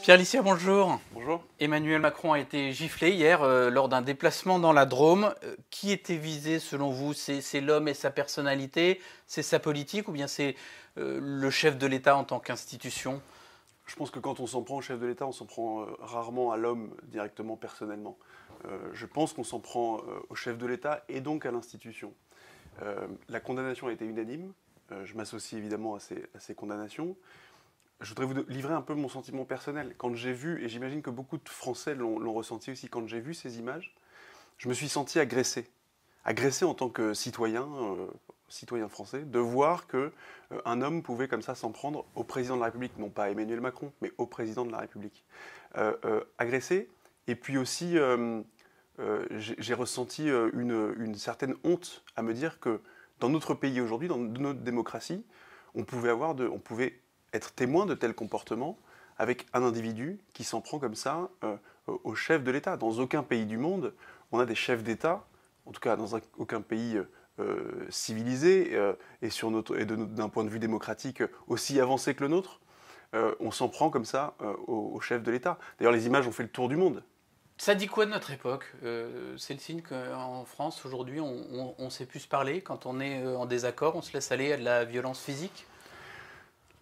Pierre Lissière, bonjour. Bonjour. Emmanuel Macron a été giflé hier lors d'un déplacement dans la Drôme. Qui était visé selon vous? C'est l'homme et sa personnalité? C'est sa politique? Ou bien c'est le chef de l'État en tant qu'institution? Je pense que quand on s'en prend au chef de l'État, on s'en prend rarement à l'homme directement, personnellement. Je pense qu'on s'en prend au chef de l'État et donc à l'institution. La condamnation a été unanime. Je m'associe évidemment à ces condamnations. Je voudrais vous livrer un peu mon sentiment personnel. Quand j'ai vu, et j'imagine que beaucoup de Français l'ont ressenti aussi, quand j'ai vu ces images, je me suis senti agressé. Agressé en tant que citoyen français, de voir qu'un homme pouvait comme ça s'en prendre au président de la République, non pas à Emmanuel Macron, mais au président de la République. Agressé, et puis aussi j'ai ressenti une certaine honte à me dire que dans notre pays aujourd'hui, dans notre démocratie, on pouvait être témoin de tels comportements avec un individu qui s'en prend comme ça au chef de l'État. Dans aucun pays du monde, on a des chefs d'État, en tout cas dans aucun pays civilisé et d'un point de vue démocratique aussi avancé que le nôtre, on s'en prend comme ça au chef de l'État. D'ailleurs, les images ont fait le tour du monde. Ça dit quoi de notre époque? C'est le signe qu'en France, aujourd'hui, on sait plus se parler. Quand on est en désaccord, on se laisse aller à de la violence physique?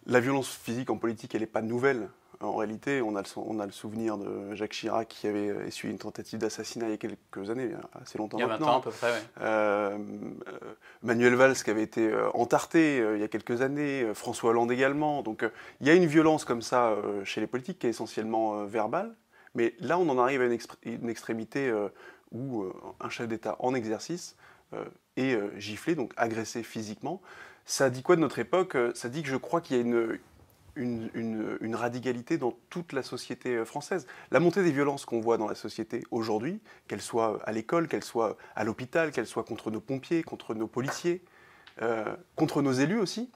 La violence physique en politique, elle n'est pas nouvelle. En réalité, on a le souvenir de Jacques Chirac qui avait essuyé une tentative d'assassinat il y a quelques années, assez longtemps maintenant. Il y a 20 ans à peu près, oui. Manuel Valls qui avait été entarté il y a quelques années, François Hollande également. Donc il y a une violence comme ça chez les politiques qui est essentiellement verbale. Mais là, on en arrive à une extrémité où un chef d'État en exercice est giflé, donc agressé physiquement. Ça dit quoi de notre époque? Ça dit que je crois qu'il y a une radicalité dans toute la société française. La montée des violences qu'on voit dans la société aujourd'hui, qu'elles soient à l'école, qu'elles soient à l'hôpital, qu'elles soient contre nos pompiers, contre nos policiers, contre nos élus aussi,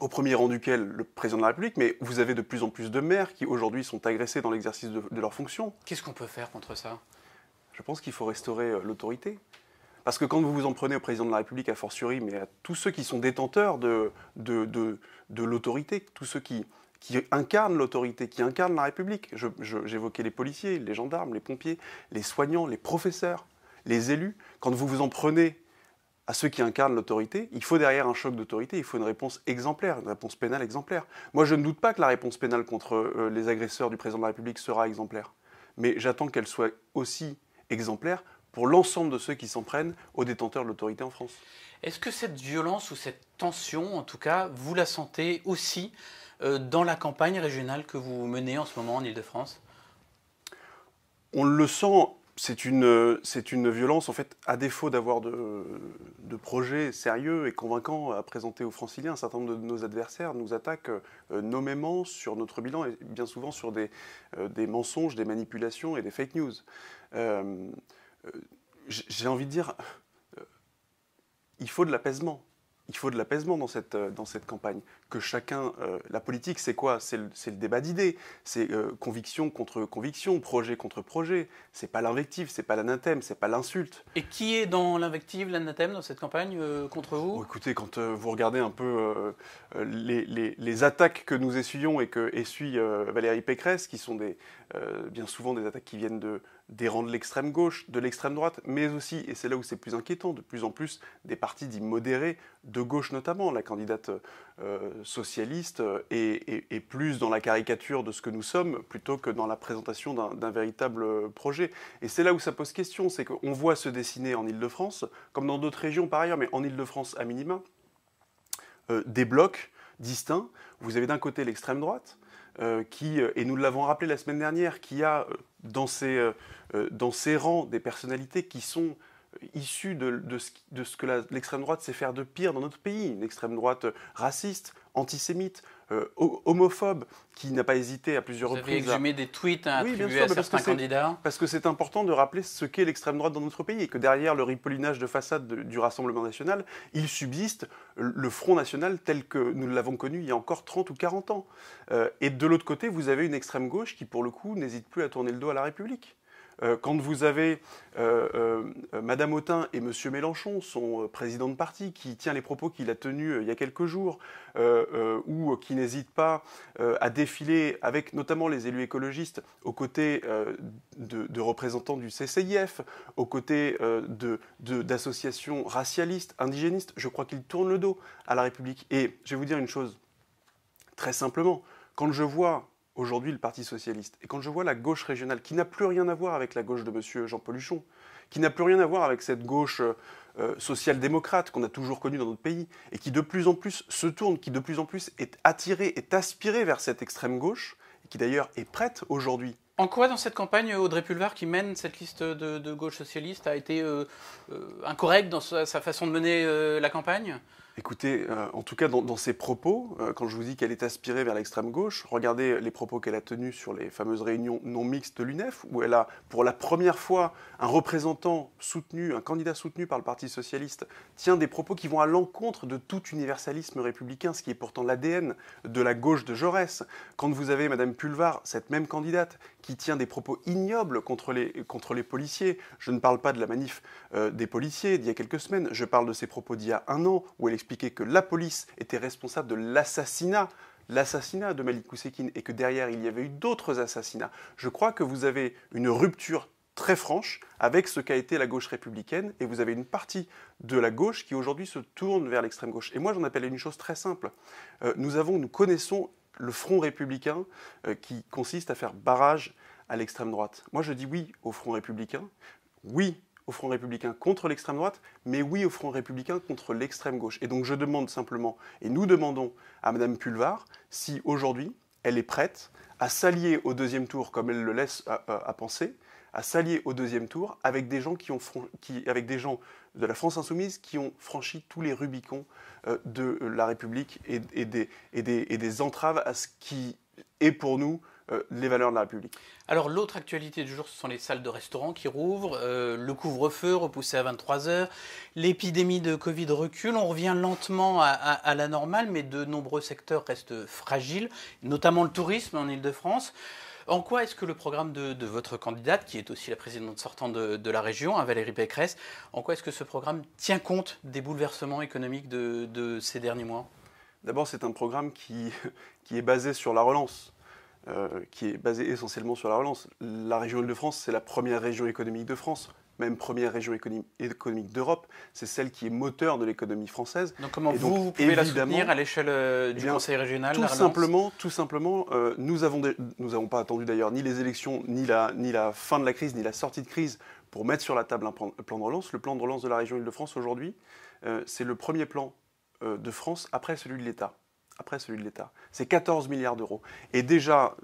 au premier rang duquel le président de la République, mais vous avez de plus en plus de maires qui aujourd'hui sont agressés dans l'exercice de leurs fonctions. Qu'est-ce qu'on peut faire contre ça? Je pense qu'il faut restaurer l'autorité. Parce que quand vous vous en prenez au président de la République, a fortiori, mais à tous ceux qui sont détenteurs de l'autorité, tous ceux qui incarnent l'autorité, qui incarnent la République. J'évoquais les policiers, les gendarmes, les pompiers, les soignants, les professeurs, les élus. Quand vous vous en prenez à ceux qui incarnent l'autorité, il faut derrière un choc d'autorité, il faut une réponse exemplaire, une réponse pénale exemplaire. Moi, je ne doute pas que la réponse pénale contre les agresseurs du président de la République sera exemplaire. Mais j'attends qu'elle soit aussi exemplaire pour l'ensemble de ceux qui s'en prennent aux détenteurs de l'autorité en France. Est-ce que cette violence ou cette tension, en tout cas, vous la sentez aussi dans la campagne régionale que vous menez en ce moment en Ile-de-France? On le sent, c'est une violence, en fait, à défaut d'avoir de projets sérieux et convaincants à présenter aux Franciliens, un certain nombre de nos adversaires nous attaquent nommément sur notre bilan et bien souvent sur des mensonges, des manipulations et des fake news. J'ai envie de dire, il faut de l'apaisement. Il faut de l'apaisement dans cette campagne. Que chacun, la politique, c'est quoi? C'est le débat d'idées. C'est conviction contre conviction, projet contre projet. C'est pas l'invective, c'est pas l'anathème, c'est pas l'insulte. Et qui est dans l'invective, l'anathème dans cette campagne contre vous? Oh, écoutez, quand vous regardez un peu les attaques que nous essuyons et que essuie Valérie Pécresse, qui sont bien souvent des attaques qui viennent des rangs de l'extrême gauche, de l'extrême droite, mais aussi, et c'est là où c'est plus inquiétant, de plus en plus des partis dits modérés, de gauche notamment. La candidate socialiste est plus dans la caricature de ce que nous sommes plutôt que dans la présentation d'un véritable projet. Et c'est là où ça pose question, c'est qu'on voit se dessiner en Ile-de-France, comme dans d'autres régions par ailleurs, mais en Ile-de-France à minima, des blocs distincts. Vous avez d'un côté l'extrême droite, et nous l'avons rappelé la semaine dernière, qui a dans ses rangs des personnalités qui sont issues de ce que l'extrême droite sait faire de pire dans notre pays. Une extrême droite raciste, antisémite, homophobe, qui n'a pas hésité à plusieurs reprises. Vous avez exhumé des tweets attribués bien sûr, à certains candidats. Parce que c'est important de rappeler ce qu'est l'extrême droite dans notre pays et que derrière le ripollinage de façade du Rassemblement national, il subsiste le Front national tel que nous l'avons connu il y a encore 30 ou 40 ans. Et de l'autre côté, vous avez une extrême gauche qui, pour le coup, n'hésite plus à tourner le dos à la République. quand vous avez Madame Autain et Monsieur Mélenchon, son président de parti, qui tient les propos qu'il a tenus il y a quelques jours, ou qui n'hésite pas à défiler avec notamment les élus écologistes aux côtés de représentants du CCIF, aux côtés d'associations racialistes, indigénistes, je crois qu'il tourne le dos à la République. Et je vais vous dire une chose, très simplement, quand je vois aujourd'hui le Parti socialiste, et quand je vois la gauche régionale, qui n'a plus rien à voir avec la gauche de M. Jean-Paul Huchon, qui n'a plus rien à voir avec cette gauche social-démocrate qu'on a toujours connue dans notre pays, et qui de plus en plus se tourne, qui de plus en plus est attirée, est aspirée vers cette extrême gauche, et qui d'ailleurs est prête aujourd'hui. En quoi, dans cette campagne, Audrey Pulvar, qui mène cette liste de gauche socialiste, a été incorrecte dans sa façon de mener la campagne ? Écoutez, en tout cas dans ses propos, quand je vous dis qu'elle est aspirée vers l'extrême gauche, regardez les propos qu'elle a tenus sur les fameuses réunions non mixtes de l'UNEF, où elle a pour la première fois un représentant soutenu, un candidat soutenu par le Parti socialiste, tient des propos qui vont à l'encontre de tout universalisme républicain, ce qui est pourtant l'ADN de la gauche de Jaurès. Quand vous avez Madame Pulvar, cette même candidate, qui tient des propos ignobles contre les policiers, je ne parle pas de la manif des policiers d'il y a quelques semaines, je parle de ses propos d'il y a un an, où elle expliquait que la police était responsable de l'assassinat de Malik Oussekine et que derrière il y avait eu d'autres assassinats. Je crois que vous avez une rupture très franche avec ce qu'a été la gauche républicaine et vous avez une partie de la gauche qui aujourd'hui se tourne vers l'extrême gauche. Et moi j'en appelle une chose très simple. Nous connaissons le front républicain qui consiste à faire barrage à l'extrême droite. Moi je dis oui au front républicain, oui au Front républicain contre l'extrême droite, mais oui au Front républicain contre l'extrême gauche. Et donc je demande simplement, et nous demandons à Madame Pulvar, si aujourd'hui elle est prête à s'allier au deuxième tour, comme elle le laisse à penser, à s'allier au deuxième tour avec des gens avec des gens de la France insoumise qui ont franchi tous les Rubicons de la République et des entraves à ce qui est pour nous les valeurs de la République. Alors l'autre actualité du jour, ce sont les salles de restaurant qui rouvrent, le couvre-feu repoussé à 23h, l'épidémie de Covid recule, on revient lentement à la normale, mais de nombreux secteurs restent fragiles, notamment le tourisme en Ile-de-France. En quoi est-ce que le programme de votre candidate, qui est aussi la présidente sortante de la région, Valérie Pécresse, en quoi est-ce que ce programme tient compte des bouleversements économiques de ces derniers mois ? D'abord, c'est un programme qui est basé sur la relance. Qui est basé essentiellement sur la relance. La région Île-de-France, c'est la première région économique de France, même première région économique d'Europe. C'est celle qui est moteur de l'économie française. Donc comment vous pouvez la soutenir à l'échelle du Conseil régional? Tout simplement, nous n'avons pas attendu d'ailleurs ni les élections, ni la fin de la crise, ni la sortie de crise pour mettre sur la table un plan de relance. Le plan de relance de la région Île-de-France aujourd'hui, c'est le premier plan de France après celui de l'État. C'est 14 milliards d'euros. Et déjà,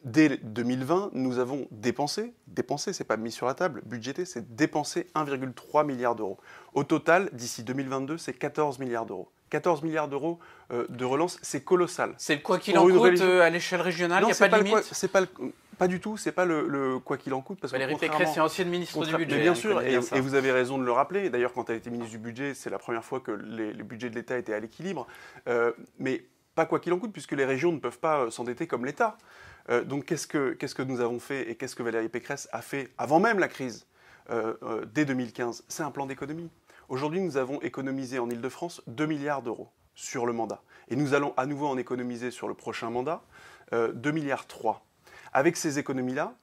dès 2020, nous avons dépensé, c'est pas mis sur la table, budgété, c'est dépensé 1,3 milliard d'euros. Au total, d'ici 2022, c'est 14 milliards d'euros. 14 milliards d'euros de relance, c'est colossal. C'est le quoi qu'il en coûte à l'échelle régionale, il n'y a pas de limite? Pas du tout, c'est pas le quoi qu'il en coûte. Parce Valérie Pécresse est ancienne ministre du budget. Mais bien sûr, et vous avez raison de le rappeler. D'ailleurs, quand elle était ministre du budget, c'est la première fois que les budgets de l'État étaient à l'équilibre. Mais pas quoi qu'il en coûte, puisque les régions ne peuvent pas s'endetter comme l'État. Donc qu'est-ce que nous avons fait et qu'est-ce que Valérie Pécresse a fait avant même la crise, dès 2015? C'est un plan d'économie. Aujourd'hui, nous avons économisé en Ile-de-France 2 milliards d'euros sur le mandat. Et nous allons à nouveau en économiser sur le prochain mandat 2 milliards 3. Avec ces économies-là,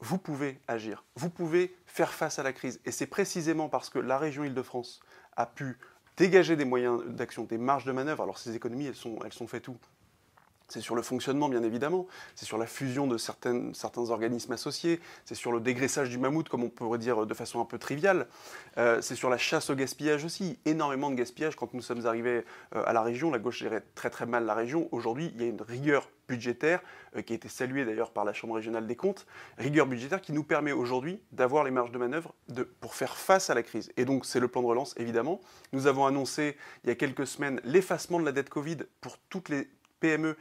vous pouvez agir, vous pouvez faire face à la crise. Et c'est précisément parce que la région Île-de-France a pu dégager des moyens d'action, des marges de manœuvre. Alors ces économies, elles sont faites où ? C'est sur le fonctionnement, bien évidemment, c'est sur la fusion de certains organismes associés, c'est sur le dégraissage du mammouth, comme on pourrait dire de façon un peu triviale, c'est sur la chasse au gaspillage aussi, énormément de gaspillage. Quand nous sommes arrivés à la région, la gauche gérait très très mal la région. Aujourd'hui, il y a une rigueur budgétaire, qui a été saluée d'ailleurs par la Chambre régionale des comptes, rigueur budgétaire qui nous permet aujourd'hui d'avoir les marges de manœuvre pour faire face à la crise. Et donc c'est le plan de relance, évidemment. Nous avons annoncé il y a quelques semaines l'effacement de la dette Covid pour toutes les PME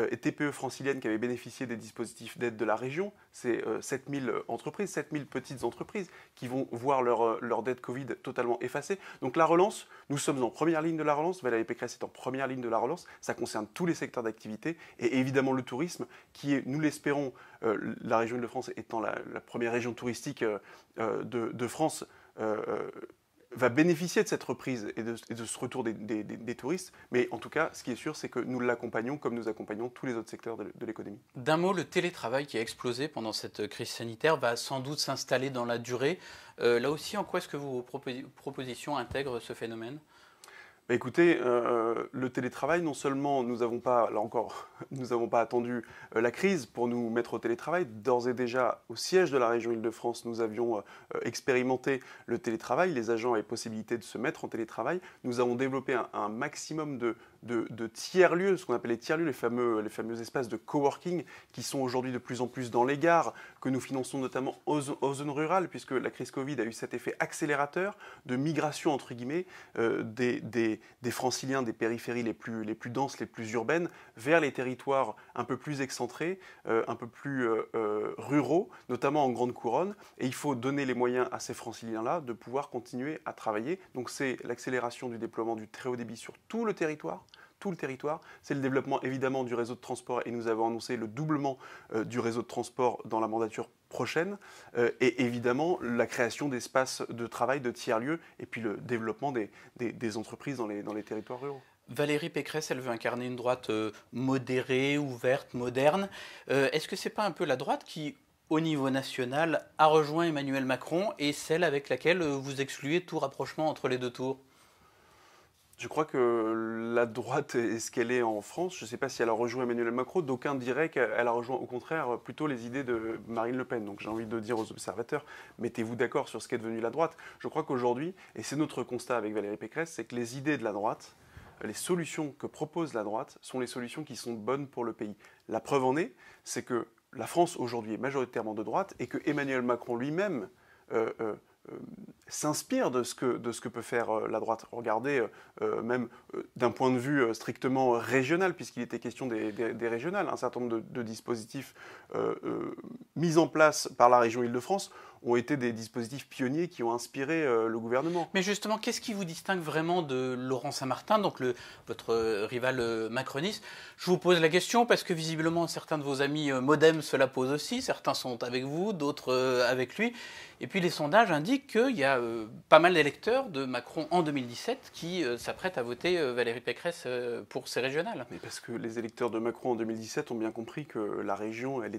et TPE franciliennes qui avaient bénéficié des dispositifs d'aide de la région. C'est 7000 entreprises, 7000 petites entreprises qui vont voir leur dette Covid totalement effacée. Donc la relance, nous sommes en première ligne de la relance. Valérie Pécresse est en première ligne de la relance. Ça concerne tous les secteurs d'activité et évidemment le tourisme qui est, nous l'espérons, la région Île-de-France étant la première région touristique de France, va bénéficier de cette reprise et de ce retour des touristes. Mais en tout cas, ce qui est sûr, c'est que nous l'accompagnons comme nous accompagnons tous les autres secteurs de l'économie. D'un mot, le télétravail qui a explosé pendant cette crise sanitaire va sans doute s'installer dans la durée. Là aussi, en quoi est-ce que vos propositions intègrent ce phénomène ? Bah écoutez, le télétravail, non seulement nous n'avons pas, là encore, nous n'avons pas attendu la crise pour nous mettre au télétravail. D'ores et déjà, au siège de la région Île-de-France, nous avions expérimenté le télétravail. Les agents avaient possibilité de se mettre en télétravail. Nous avons développé un maximum de tiers-lieux, ce qu'on appelle les tiers-lieux, les fameux espaces de coworking qui sont aujourd'hui de plus en plus dans les gares, que nous finançons notamment aux zones rurales, puisque la crise Covid a eu cet effet accélérateur de migration, entre guillemets, des franciliens des périphéries les plus denses, les plus urbaines, vers les territoires un peu plus excentrés, un peu plus ruraux, notamment en grande couronne. Et il faut donner les moyens à ces franciliens-là de pouvoir continuer à travailler. Donc c'est l'accélération du déploiement du très haut débit sur tout le territoire. C'est le développement évidemment du réseau de transport et nous avons annoncé le doublement du réseau de transport dans la mandature prochaine et évidemment la création d'espaces de travail, de tiers-lieux et puis le développement des entreprises dans les territoires ruraux. Valérie Pécresse, elle veut incarner une droite modérée, ouverte, moderne. Est-ce que c'est pas un peu la droite qui, au niveau national, a rejoint Emmanuel Macron et celle avec laquelle vous excluez tout rapprochement entre les deux tours ? Je crois que la droite est ce qu'elle est en France. Je ne sais pas si elle a rejoint Emmanuel Macron. D'aucuns diraient qu'elle a rejoint au contraire plutôt les idées de Marine Le Pen. Donc j'ai envie de dire aux observateurs, mettez-vous d'accord sur ce qu'est devenu la droite. Je crois qu'aujourd'hui, et c'est notre constat avec Valérie Pécresse, c'est que les idées de la droite, les solutions que propose la droite sont les solutions qui sont bonnes pour le pays. La preuve en est, c'est que la France aujourd'hui est majoritairement de droite et que Emmanuel Macron lui-même s'inspire de ce que peut faire la droite. Regardez, même d'un point de vue strictement régional, puisqu'il était question des régionales, un certain nombre de dispositifs mis en place par la région Île-de-France ont été des dispositifs pionniers qui ont inspiré le gouvernement. Mais justement, qu'est-ce qui vous distingue vraiment de Laurent Saint-Martin, donc votre rival macroniste ? Je vous pose la question parce que visiblement certains de vos amis Modem se la posent aussi, certains sont avec vous, d'autres avec lui. Et puis les sondages indiquent qu'il y a pas mal d'électeurs de Macron en 2017 qui s'apprêtent à voter Valérie Pécresse pour ces régionales. Mais parce que les électeurs de Macron en 2017 ont bien compris que la région, elle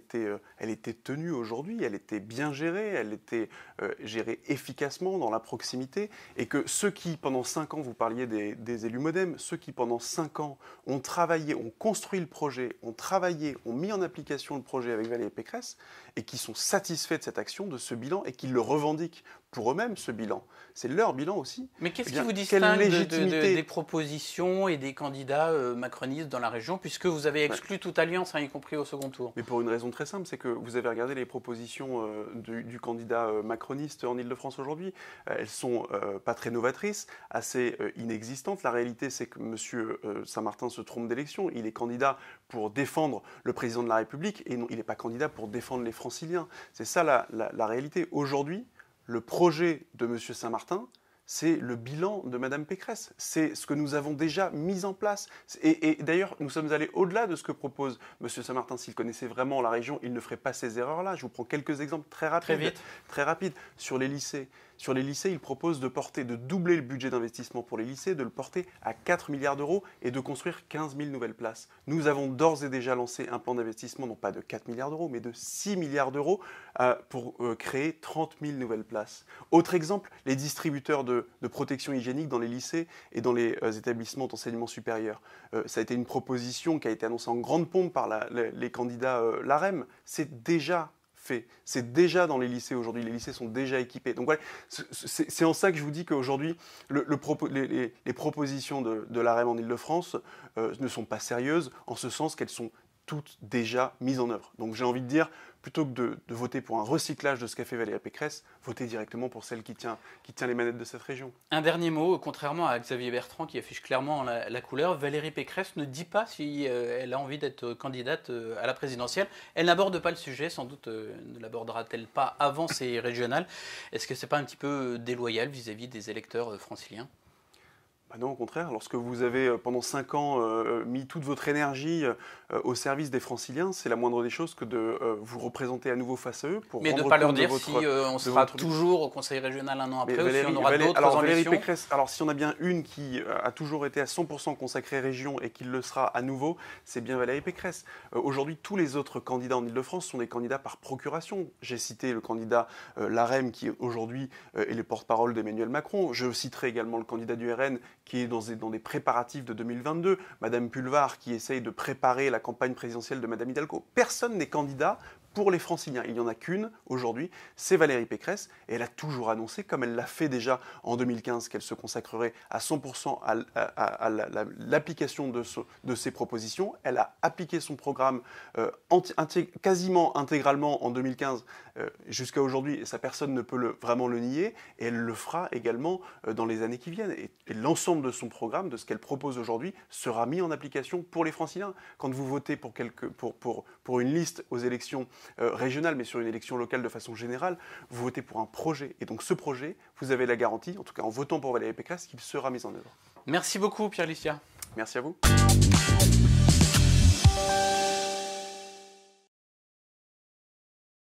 était tenue aujourd'hui, elle était bien gérée, elle était gérée efficacement dans la proximité, et que ceux qui, pendant 5 ans, vous parliez des élus Modem, ceux qui, pendant 5 ans, ont travaillé, ont construit le projet, ont travaillé, ont mis en application le projet avec Valérie Pécresse, et qui sont satisfaits de cette action, de ce bilan, et qui le revendiquent pour eux-mêmes, ce bilan. C'est leur bilan aussi. Mais qu'est-ce qui vous distingue des propositions et des candidats macronistes dans la région, puisque vous avez exclu toute alliance, y compris au second tour ? Mais pour une raison très simple, c'est que vous avez regardé les propositions du candidat macroniste en Île-de-France aujourd'hui. Elles sont pas très novatrices, assez inexistantes. La réalité, c'est que M. Saint-Martin se trompe d'élection. Il est candidat pour défendre le président de la République et non, il n'est pas candidat pour défendre les franciliens. C'est ça la réalité. Aujourd'hui, le projet de M. Saint-Martin, c'est le bilan de Mme Pécresse. C'est ce que nous avons déjà mis en place. Et d'ailleurs, nous sommes allés au-delà de ce que propose M. Saint-Martin. S'il connaissait vraiment la région, il ne ferait pas ces erreurs-là. Je vous prends quelques exemples très rapides. Très rapides. Sur les lycées. Sur les lycées, il propose de doubler le budget d'investissement pour les lycées, de le porter à 4 milliards d'euros et de construire 15 000 nouvelles places. Nous avons d'ores et déjà lancé un plan d'investissement, non pas de 4 milliards d'euros, mais de 6 milliards d'euros pour créer 30 000 nouvelles places. Autre exemple, les distributeurs de protection hygiénique dans les lycées et dans les établissements d'enseignement supérieur. Ça a été une proposition qui a été annoncée en grande pompe par les candidats LAREM. C'est déjà fait. C'est déjà dans les lycées aujourd'hui. Les lycées sont déjà équipés. Donc voilà, c'est en ça que je vous dis qu'aujourd'hui, les propositions de l'AREM en Île-de-France ne sont pas sérieuses, en ce sens qu'elles sont toutes déjà mises en œuvre. Donc j'ai envie de dire, plutôt que de voter pour un recyclage de ce qu'a fait Valérie Pécresse, votez directement pour celle qui tient les manettes de cette région. Un dernier mot, contrairement à Xavier Bertrand qui affiche clairement la couleur, Valérie Pécresse ne dit pas si elle a envie d'être candidate à la présidentielle. Elle n'aborde pas le sujet, sans doute ne l'abordera-t-elle pas avant ces régionales. Est-ce que ce n'est pas un petit peu déloyal vis-à-vis des électeurs franciliens ? Non, au contraire, lorsque vous avez pendant 5 ans mis toute votre énergie au service des franciliens, c'est la moindre des choses que de vous représenter à nouveau face à eux. Mais de ne pas leur dire si on sera toujours au conseil régional un an après, ou si on aura d'autres ambitions. Valérie Pécresse, alors si on a bien une qui a toujours été à 100% consacrée région et qui le sera à nouveau, c'est bien Valérie Pécresse. Aujourd'hui, tous les autres candidats en Ile-de-France sont des candidats par procuration. J'ai cité le candidat Larème qui aujourd'hui est le porte-parole d'Emmanuel Macron. Je citerai également le candidat du RN qui est dans des préparatifs de 2022, Madame Pulvar qui essaye de préparer la campagne présidentielle de Madame Hidalgo. Personne n'est candidat pour les franciliens. Il n'y en a qu'une aujourd'hui, c'est Valérie Pécresse, et elle a toujours annoncé, comme elle l'a fait déjà en 2015, qu'elle se consacrerait à 100% à l'application de ses propositions. Elle a appliqué son programme quasiment intégralement en 2015 jusqu'à aujourd'hui, et ça personne ne peut vraiment le nier, et elle le fera également dans les années qui viennent. Et l'ensemble de son programme, de ce qu'elle propose aujourd'hui, sera mis en application pour les franciliens. Quand vous votez pour une liste aux élections régionales, mais sur une élection locale de façon générale, vous votez pour un projet. Et donc ce projet, vous avez la garantie, en tout cas en votant pour Valérie Pécresse, qu'il sera mis en œuvre. Merci beaucoup Pierre Lucien. Merci à vous.